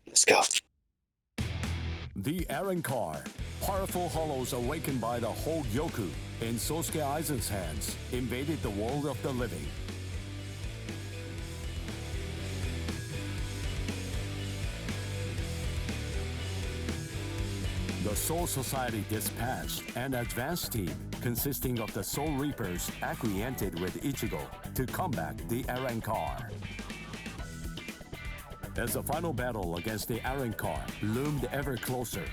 Let's go. The Arankar, powerful hollows awakened by the Hogyoku in Sosuke Aizen's hands, invaded the world of the living. The Soul Society dispatched an advance team consisting of the Soul Reapers acquainted with Ichigo to combat the Arankar. As the final battle against the Arankar loomed ever closer,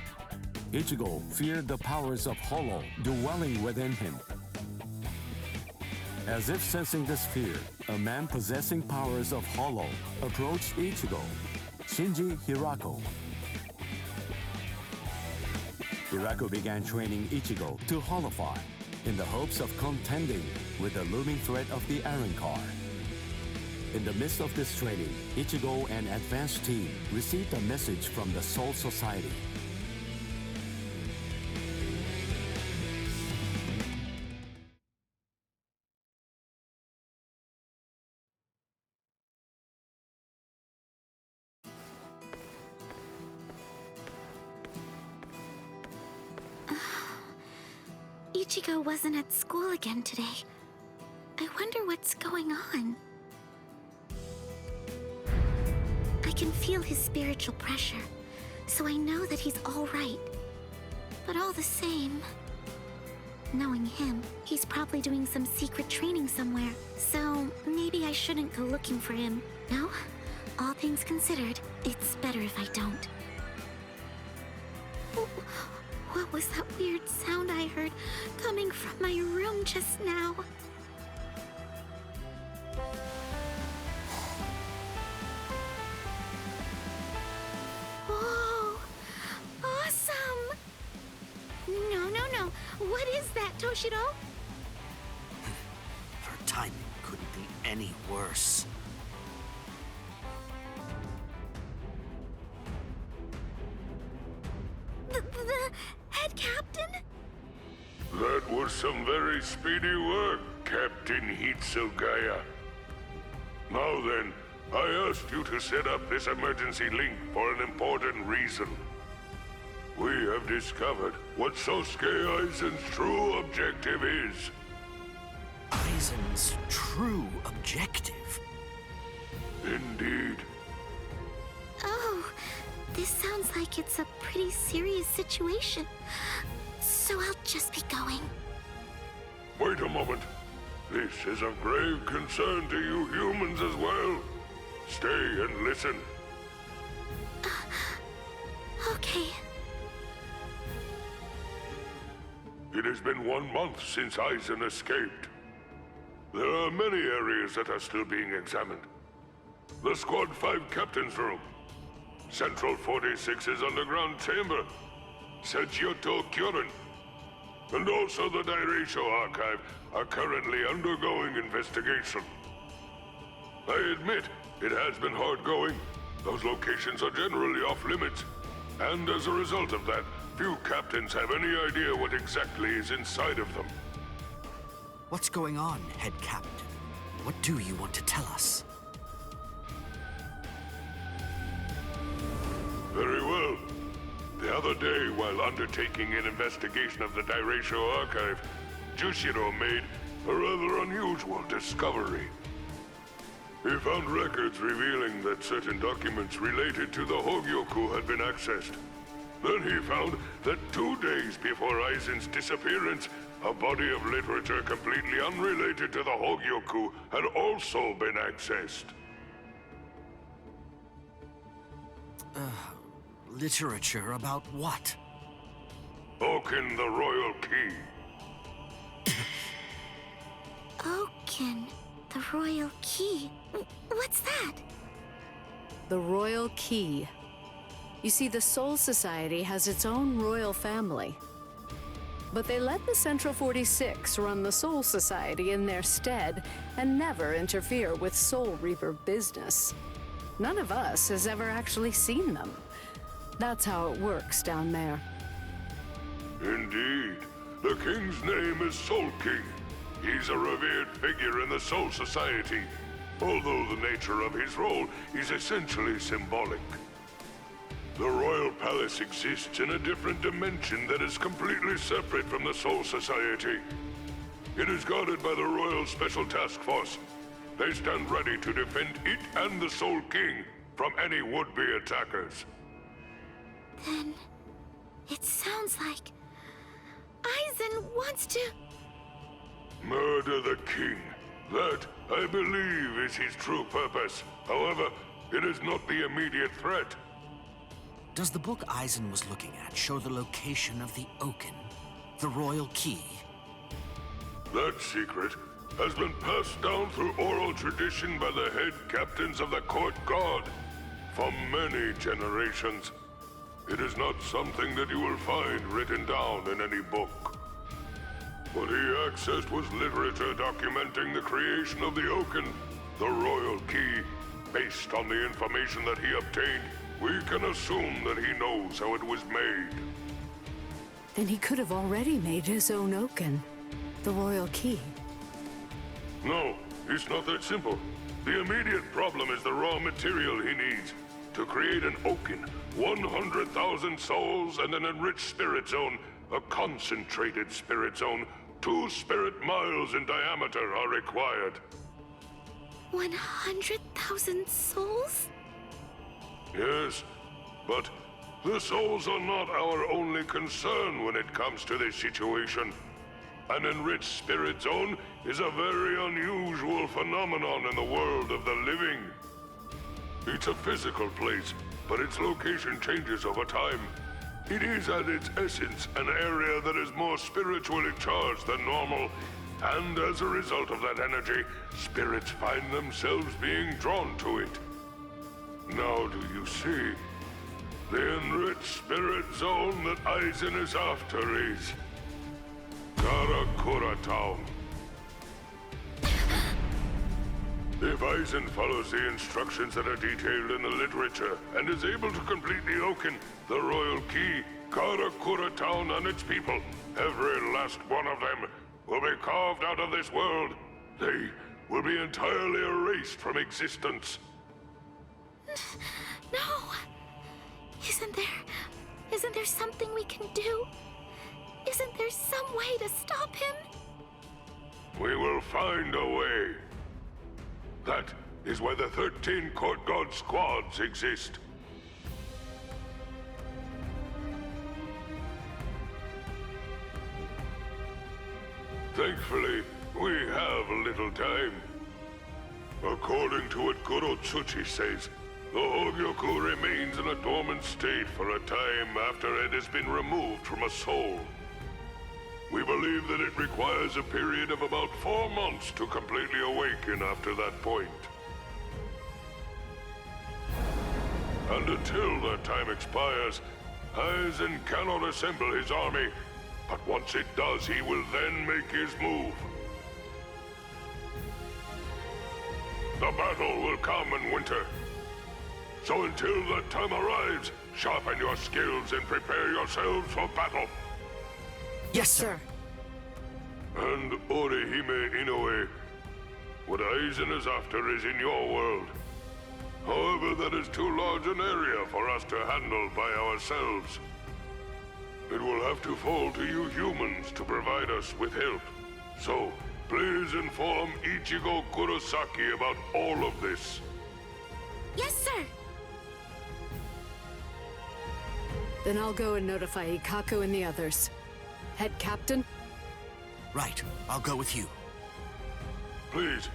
Ichigo feared the powers of Hollow dwelling within him. As if sensing this fear, a man possessing powers of Hollow approached Ichigo, Shinji Hirako. Hirako began training Ichigo to Hollowfy in the hopes of contending with the looming threat of the Arankar. In the midst of this training, Ichigo and advanced team received a message from the Soul Society. Ichigo wasn't at school again today. I wonder what's going on. I can feel his spiritual pressure, so I know that he's all right. But all the same, knowing him, he's probably doing some secret training somewhere. So maybe I shouldn't go looking for him. No? All things considered, it's better if I don't. What was that weird sound I heard coming from my room just now? Whoa! Awesome! No. What is that, Toshiro? Her timing couldn't be any worse. The head captain? That was some very speedy work, Captain Hitsugaya. Now then, I asked you to set up this emergency link for an important reason. We have discovered what Sosuke Aizen's true objective is. Aizen's true objective? Indeed. Oh, this sounds like it's a pretty serious situation. So I'll just be going. Wait a moment. This is of grave concern to you humans as well. Stay and listen. Okay. It has been 1 month since Aizen escaped. There are many areas that are still being examined. The Squad 5 Captain's Room, Central 46's underground chamber, Sechioto Kyoren, and also the Dairaisho Archive are currently undergoing investigation. I admit, it has been hard going. Those locations are generally off limits, and as a result of that, few captains have any idea what exactly is inside of them. What's going on, Head Captain? What do you want to tell us? Very well. The other day, while undertaking an investigation of the Dairaisho Archive, Jushiro made a rather unusual discovery. He found records revealing that certain documents related to the Hogyoku had been accessed. Then he found that 2 days before Aizen's disappearance, a body of literature completely unrelated to the Hogyoku had also been accessed. Literature about what? Oaken the Royal Key. royal key. What's that? The royal key. You see, the Soul Society has its own royal family. But they let the Central 46 run the Soul Society in their stead and never interfere with Soul Reaper business. None of us has ever actually seen them. That's how it works down there. Indeed. The king's name is Soul King. He's a revered figure in the Soul Society, although the nature of his role is essentially symbolic. The Royal Palace exists in a different dimension that is completely separate from the Soul Society. It is guarded by the Royal Special Task Force. They stand ready to defend it and the Soul King from any would-be attackers. Then, it sounds like Aizen wants to... Murder the king. That, I believe, is his true purpose. However, it is not the immediate threat. Does the book Aizen was looking at show the location of the Oaken, the royal key? That secret has been passed down through oral tradition by the head captains of the court guard for many generations. It is not something that you will find written down in any book. What he accessed was literature documenting the creation of the Oaken, the royal key. Based on the information that he obtained, we can assume that he knows how it was made. Then he could have already made his own Oaken, the royal key. No, it's not that simple. The immediate problem is the raw material he needs. To create an Oaken, 100,000 souls and an enriched spirit zone, a concentrated spirit zone, 2 spirit miles in diameter are required. 100,000 souls? Yes, but the souls are not our only concern when it comes to this situation. An enriched spirit zone is a very unusual phenomenon in the world of the living. It's a physical place, but its location changes over time. It is at its essence an area that is more spiritually charged than normal, and as a result of that energy, spirits find themselves being drawn to it. Now do you see? The enriched spirit zone that Aizen is after is Karakura Town. If Aizen follows the instructions that are detailed in the literature and is able to complete the Oaken, the royal key, Karakura Town and its people, every last one of them, will be carved out of this world. They will be entirely erased from existence. No! Isn't there something we can do? Isn't there some way to stop him? We will find a way. That is why the 13 Court Guard squads exist. Thankfully, we have little time. According to what Goro Tsuchi says, the Hogyoku remains in a dormant state for a time after it has been removed from a soul. We believe that it requires a period of about 4 months to completely awaken after that point. And until that time expires, Aizen cannot assemble his army, but once it does, he will then make his move. The battle will come in winter. So until that time arrives, sharpen your skills and prepare yourselves for battle. Yes, sir. And Orihime Inoue, what Aizen is after is in your world. However, that is too large an area for us to handle by ourselves. It will have to fall to you humans to provide us with help. So, please inform Ichigo Kurosaki about all of this. Yes, sir! Then I'll go and notify Ikaku and the others. Head Captain? Right, I'll go with you. Please,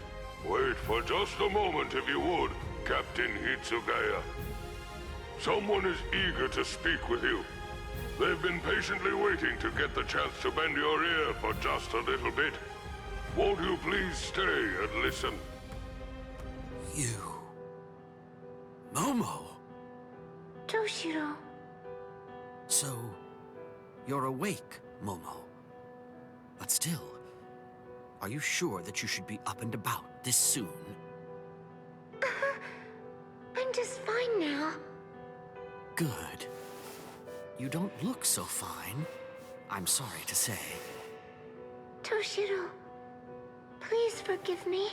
wait for just a moment if you would, Captain Hitsugaya. Someone is eager to speak with you. They've been patiently waiting to get the chance to bend your ear for just a little bit. Won't you please stay and listen? You... Momo! Toshiro. So, you're awake, Momo. But still, are you sure that you should be up and about this soon? I'm just fine now. Good. You don't look so fine, I'm sorry to say. Toshiro, please forgive me.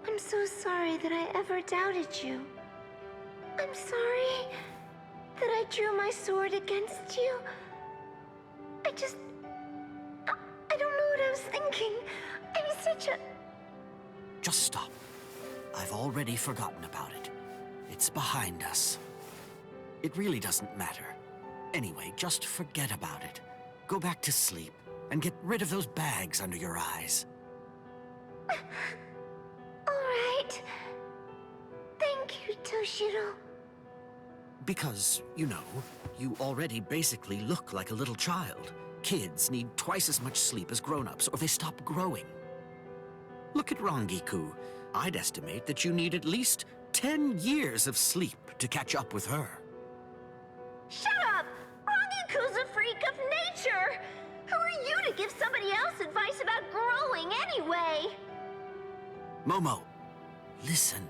I'm so sorry that I ever doubted you. I'm sorry that I drew my sword against you. I don't know what I was thinking. I'm such a... Just stop. I've already forgotten about it. It's behind us. It really doesn't matter. Anyway, just forget about it. Go back to sleep and get rid of those bags under your eyes. All right. Thank you, Toshiro. Because, you know, you already basically look like a little child. Kids need twice as much sleep as grown-ups, or they stop growing. Look at Rangiku. I'd estimate that you need at least 10 years of sleep to catch up with her. Shut up! Rangiku's a freak of nature! Who are you to give somebody else advice about growing anyway? Momo, listen.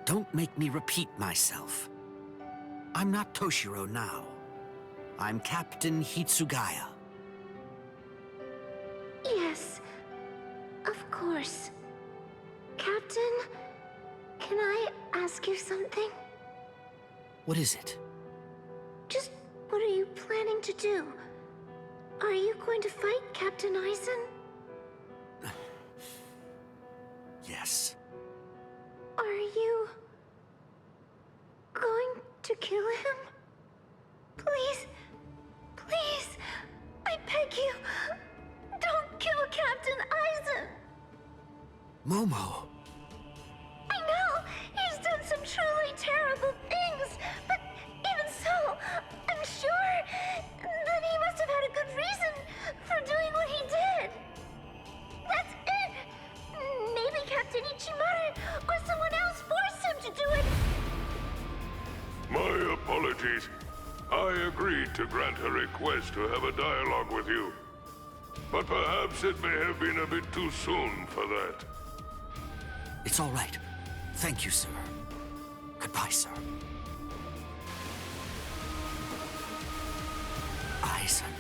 Don't make me repeat myself. I'm not Toshiro now. I'm Captain Hitsugaya. Yes, of course. Captain, can I ask you something? What is it? Just what are you planning to do? Are you going to fight Captain Aizen? Yes. Are you going to kill him? Please, please, I beg you, don't kill Captain Aizen! Momo! I know, he's done some truly terrible things, but even so, I'm sure that he must have had a good reason for doing what he did. That's it! Maybe Captain Ichimara or someone else forced him to do it! My apologies. I agreed to grant her request to have a dialogue with you. But perhaps it may have been a bit too soon for that. It's all right. Thank you, sir. Goodbye, sir. Aizen.